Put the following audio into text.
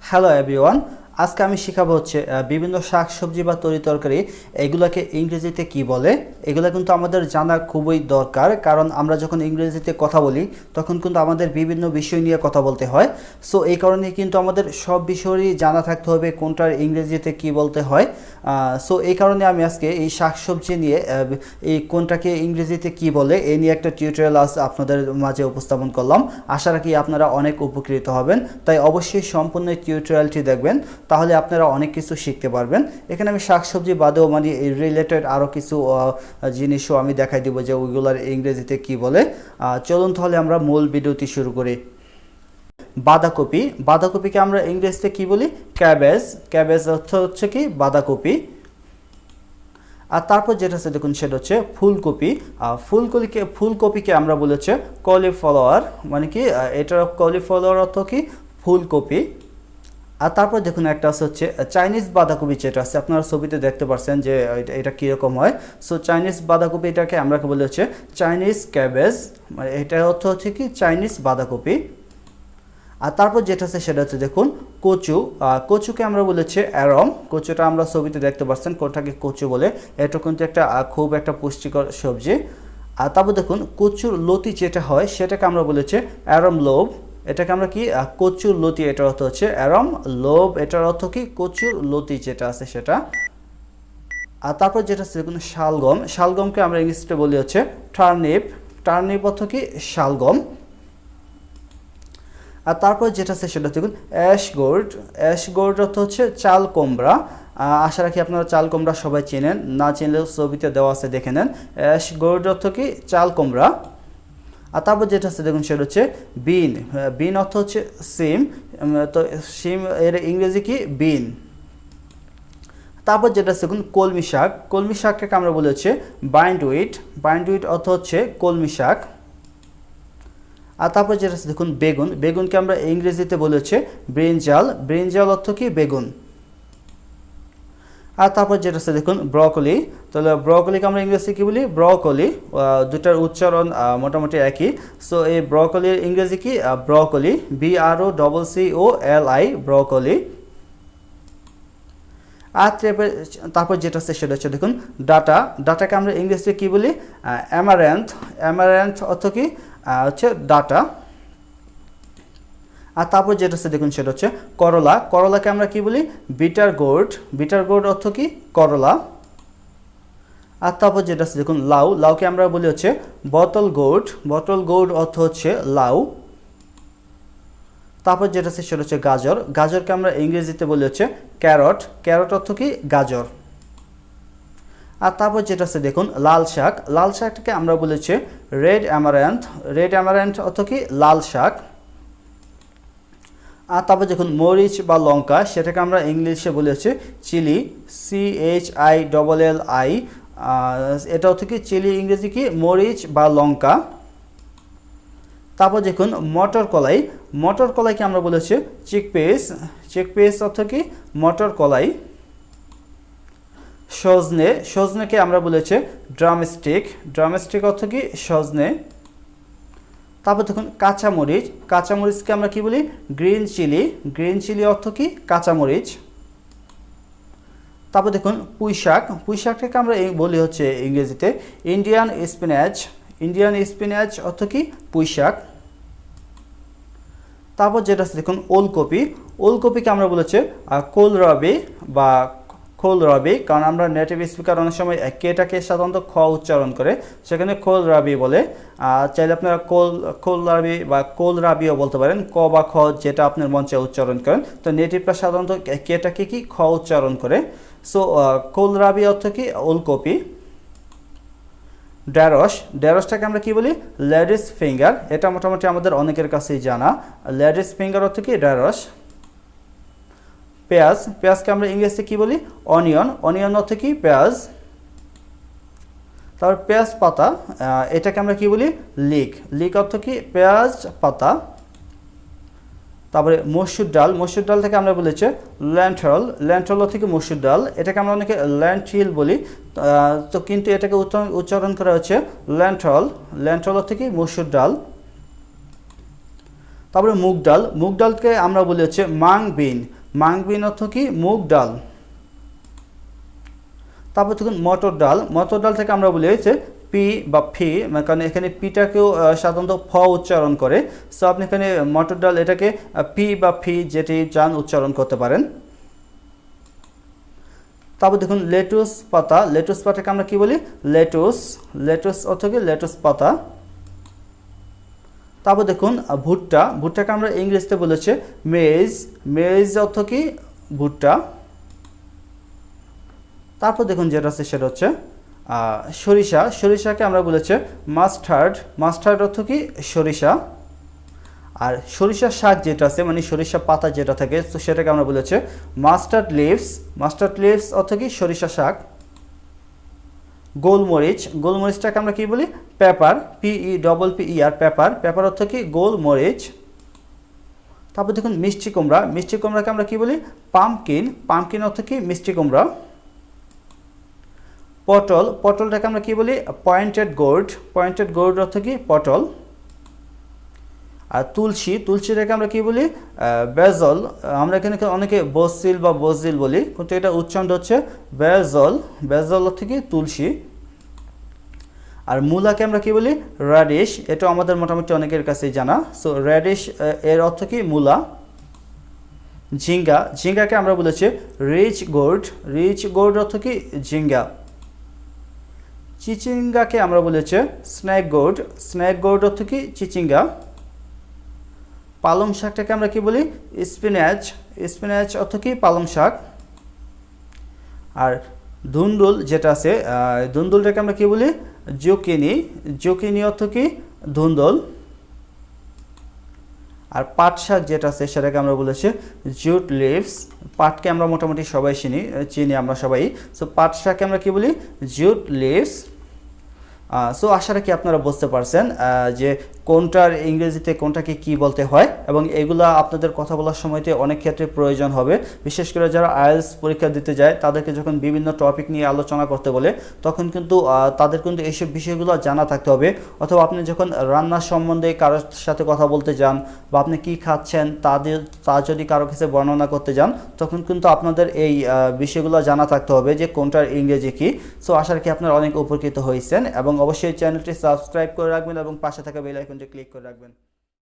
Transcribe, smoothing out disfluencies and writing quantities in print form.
Hello everyone, আজকে আমি শেখাবো হচ্ছে বিভিন্ন শাকসবজি বা তরিতরকারি এগুলোকে ইংরেজিতে কি বলে। এগুলো কিন্তু আমাদের জানা খুবই দরকার, কারণ আমরা যখন ইংরেজিতে কথা বলি তখন কিন্তু আমাদের বিভিন্ন বিষয় নিয়ে কথা বলতে হয়। সো এই কারণে কিন্তু আমাদের সব বিষয়ই জানা থাকতে হবে কোনটার ইংরেজিতে কি বলতে হয়। সো এই কারণে আমি আজকে এই শাকসবজি নিয়ে এই কোনটাকে ইংরেজিতে কি বলে এই নিয়ে একটা টিউটোরিয়াল আজ আপনাদের মাঝে উপস্থাপন করলাম। আশা রাখি আপনারা অনেক উপকৃত হবেন, তাই অবশ্যই সম্পূর্ণ টিউটোরিয়ালটি দেখবেন, তাহলে আপনারা অনেক কিছু শিখতে পারবেন। এখানে আমি শাকসবজি বাদেও মানে রিলেটেড আরও কিছু জিনিসও আমি দেখাই দিব যে ওইগুলোর ইংরেজিতে কি বলে। চলুন তাহলে আমরা মূল ভিডিওটি শুরু করি। বাঁধাকপি, বাঁধাকপিকে আমরা ইংরেজিতে কি বলি? ক্যাবেজ। ক্যাবেজ অর্থ হচ্ছে কি বাঁধাকপি। আর তারপর যেটা আছে দেখুন সেটা হচ্ছে ফুলকপি। ফুলকপিকে আমরা বলেছে কলিফ্লাওয়ার, মানে কি এটা কলিফ্লাওয়ার অর্থ কি ফুলকপি। আর তারপর দেখুন একটা আছে হচ্ছে চাইনিজ বাঁধাকপি, যেটা আছে আপনারা ছবিতে দেখতে পাচ্ছেন যে এটা কীরকম হয়। সো চাইনিজ বাঁধাকপি এটাকে আমরা বলে হচ্ছে চাইনিজ ক্যাবেজ, মানে এটার অর্থ হচ্ছে কি চাইনিজ বাঁধাকপি। আর তারপর যেটা আছে সেটা হচ্ছে দেখুন কচু। কচুকে আমরা বলেছি অ্যারম। কচুটা আমরা ছবিতে দেখতে পাচ্ছেন কোনটাকে কচু বলে। এটা কিন্তু একটা খুব একটা পুষ্টিকর সবজি। আর তারপর দেখুন কচুর লতি যেটা হয় সেটাকে আমরা বলেছি অ্যারম লোভ। এটাকে আমরা কি কচুর লতি, এটার অর্থ হচ্ছে অ্যারম লোভ, এটার অর্থ কি কচুর লতি যেটা আছে সেটা। আর তারপর যেটা আছে দেখুন শালগম। শালগমকে আমরা ইংলিশে বলি হচ্ছে টার্নিপ। টার্নিপ অর্থ কি শালগম। আর তারপর যেটা আছে সেটা দেখুন অ্যাশগোর্ড। অ্যাশগোর্ড অর্থ হচ্ছে চাল কুমড়া। আশা রাখি আপনারা চাল কুমড়া সবাই চেনেন, না চিনলেও ছবিতে দেওয়া আছে দেখে নেন। অ্যাশগোর্ড অর্থ কি চাল কুমড়া। আর তারপর যেটা আছে দেখুন সেটা হচ্ছে বিন। বিন অর্থ হচ্ছে সিম, তো সিম এর ইংরেজি কি বিন। তারপর যেটা আছে দেখুন কলমি শাক। কলমি শাকটাকে আমরা বলি হচ্ছে বাইন্ডউইট। বাইন্ডউইট অর্থ হচ্ছে কলমি শাক। আর তারপর যেটা আছে দেখুন বেগুন। বেগুনকে আমরা ইংরেজিতে বলি হচ্ছে ব্রিনজাল। ব্রিনজাল অর্থ কি বেগুন। আর তারপর যেটা আছে দেখুন ব্রকলি। তাহলে ব্রকলিকে আমরা ইংরেজি কি বলি? ব্রকলি। দুটার উচ্চারণ মোটামুটি একই। সো এই ব্রকলির ইংরেজি কি ব্রকলি, BROCCOLI, ব্রকলি। আর তারপর যেটা আছে সেটা হচ্ছে দেখুন ডাটা। ডাটাকে আমরা ইংরেজিতে কি বলি? অ্যামারেন্থ। অ্যামারেন্থ অর্থ কি হচ্ছে ডাটা। আর তারপর যেটা আছে দেখুন সেটা হচ্ছে করলা। করলাকে আমরা কি বলি? Bitter gourd. বিটার গোর্ড অর্থ কি করলা। আর তারপর যেটা আছে দেখুন লাউ। লাউকে আমরা বলি হচ্ছে বটল গোর্ড। বটল গোর্ড অর্থ হচ্ছে লাউ। তারপর যেটা আছে সেটা হচ্ছে গাজর। গাজরকে আমরা ইংরেজিতে বলি হচ্ছে ক্যারট। ক্যারট অর্থ কি গাজর। আর তারপর যেটা আছে দেখুন লাল শাক। লাল শাকটাকে আমরা বলেছি রেড অ্যামারেন্থ। রেড অ্যামারেন্থ অর্থ কি লাল শাক। আর তারপর দেখুন মরিচ বা লঙ্কা, সেটাকে আমরা ইংলিশে বলেছি চিলি, CHILLI। এটা হচ্ছে কি চিলি, ইংরেজি কি মরিচ বা লঙ্কা। তারপর দেখুন মটর কলাই। মটর কলাইকে আমরা বলেছি চিকপিস। চিকপিস অর্থ কি মটর কলাই। সজনে। সজনেকে আমরা বলেছি ড্রামস্টিক। ড্রামস্টিক অর্থ কি সজনে। তারপর দেখুন কাঁচামরিচ। কাঁচামরিচকে আমরা কি বলি? Green chilli. গ্রিন চিলি অর্থ কি কাঁচামরিচ। তারপর দেখুন পুঁই শাক। পুঁই শাকটাকে আমরা বলি হচ্ছে ইংরেজিতে ইন্ডিয়ান স্পিনাচ। ইন্ডিয়ান স্পিনাচ অর্থ কি পুঁই শাক। তারপর যেটা আছে দেখুন ওলকপি। ওলকপিকে আমরা বলেছি কোলরাবি বা কোলরাবি, কারণ আমরা নেটিভ স্পিকার অনেক সময় কেটাকে সাধারণত খ উচ্চারণ করে, সেখানে কোলরাবি বলে। চাইলে আপনারা কোলরাবি বা কোলরাবিও বলতে পারেন, ক বা খ যেটা আপনার মঞ্চে উচ্চারণ করেন। তো নেটিভটা সাধারণত কেটাকে কি খ উচ্চারণ করে। সো কোলরাবি অর্থ কি ওলকপি। ঢেঁড়স। ঢেঁড়সটাকে আমরা কি বলি? Ladies finger. এটা মোটামুটি আমাদের অনেকের কাছেই জানা। লেডিস ফিঙ্গার অর্থ কি ঢেঁড়স। পেঁয়াজ। পেঁয়াজকে আমরা ইংরেজিতে কি বলি? অনিয়ন। অনিয়ন অর্থ কি পেঁয়াজ। তারপর পেঁয়াজ পাতা, এটাকে আমরা কি বলি? লিক। লিক অর্থ কি পেঁয়াজ পাতা। তারপরে মসুর ডাল। মসুর ডাল থেকে আমরা বলেছি ল্যান্টল। ল্যান্টল অর্থ কি মসুর ডাল। এটাকে আমরা অনেকে ল্যান্টিল বলি, তো কিন্তু এটাকে উচ্চারণ করা হচ্ছে ল্যান্টল। ল্যান্টল অর্থ কি মসুর ডাল। তারপরে মুগ ডাল। মুগ ডালকে আমরা বলি হচ্ছে মাং বিন। মাং বিন অর্থ কি মুগ ডাল। তারপর দেখুন মটর ডাল, মটর ডাল থেকে আমরা বলি হয়েছে পি বা ফি, কারণ এখানে পিটাকেও সাধারণত ফ উচ্চারণ করে। সো আপনি এখানে মটর ডাল এটাকে পি বা ফি যেটি চান উচ্চারণ করতে পারেন। তারপর দেখুন লেটুস পাতা, লেটুস পাতাকে আমরা কি বলি লেটুস, লেটুস অর্থ কি লেটুস পাতা। তারপর দেখুন ভুট্টা, ভুট্টাকে আমরা ইংরেজিতে বলেছে মেজ, মেজ অর্থ কি ভুট্টা। তারপর দেখুন যেটা আছে সেটা হচ্ছে সরিষা, সরিষাকে আমরা বলেছে মাস্টার্ড, মাস্টার্ড অর্থ কি সরিষা। আর সরিষার শাক যেটা আছে মানে সরিষা পাতা যেটা থাকে তো সেটাকে আমরা বলেছে মাস্টার্ড লিভস, মাস্টার্ড লিভস অর্থ কি সরিষা শাক। গোলমরিচ, গোলমরিচটাকে আমরা কি বলি পেপার, PEPPER পেপার, পেপার অর্থ কি গোলমরিচ। তারপর দেখুন মিষ্টি কুমড়া, মিষ্টি কুমড়াকে আমরা কি বলি পাম্পকিন, পাম্পকিন অর্থ কি মিষ্টি কুমড়া। পটল, পটলটাকে আমরা কি বলি পয়েন্টেড গোর্ড, পয়েন্টেড গোর্ড অর্থ কি পটল। আর তুলসী, তুলসীটাকে আমরা কি বলি বেজল, আমরা এখানে অনেকে বসিল বা বজিল বলি কিন্তু এটা উচ্চারণ হচ্ছে বেজল, বেজল অর্থ কি তুলসী। আর মূলাকে আমরা কি বলি র্যাডিশ, এটা আমাদের মোটামুটি অনেকের কাছেই জানা। সো র্যাডিশ এর অর্থ কি মূলা। ঝিঙ্গা, ঝিঙ্গাকে আমরা বলেছি রিচ গোর্ড, রিচ গোর্ড অর্থ কি ঝিঙ্গা। চিচিঙ্গাকে আমরা বলেছি স্ন্যাক গোর্ড, স্ন্যাক গোর্ড অর্থ কি চিচিঙ্গা। পালং শাকটাকে আমরা কি বলি স্পিনাচ, স্পিনাচ অর্থ কি পালং শাক। আর ধুন্দুল যেটা আছে ধুন্দুলটাকে আমরা কি বলি জুকিনি, জুকিনি অর্থ কি ধুন্দুল। আর পাট শাক যেটা আছে সেটাকে আমরা বলেছি জুট লিভস, পাটকে আমরা মোটামুটি সবাই চিনি আমরা সবাই। সো পাট শাককে আমরা কি বলি জুট লিভস। সো আশা রাখি আপনারা বুঝতে পারছেন যে কোনটার ইংরেজিতে কোনটাকে কি বলতে হয় এবং এগুলা আপনাদের কথা বলার সময়তে অনেক ক্ষেত্রে প্রয়োজন হবে। বিশেষ করে যারা আইএলটিএস পরীক্ষা দিতে যায় তাদেরকে যখন বিভিন্ন টপিক নিয়ে আলোচনা করতে বলে তখন কিন্তু তাদের কিন্তু এইসব বিষয়গুলো জানা থাকতে হবে। অথবা আপনি যখন রান্নার সম্বন্ধে কারোর সাথে কথা বলতে যান বা আপনি কি খাচ্ছেন তা যদি কারো কাছে বর্ণনা করতে যান তখন কিন্তু আপনাদের এই বিষয়গুলো জানা থাকতে হবে যে কোনটার ইংরেজি কি। সো আশা রাখি আপনারা অনেক উপকৃত হয়েছেন এবং অবশ্যই চ্যানেলটি সাবস্ক্রাইব করে রাখবেন এবং পাশে থাকা বেল আইকনটি ক্লিক করে রাখবেন।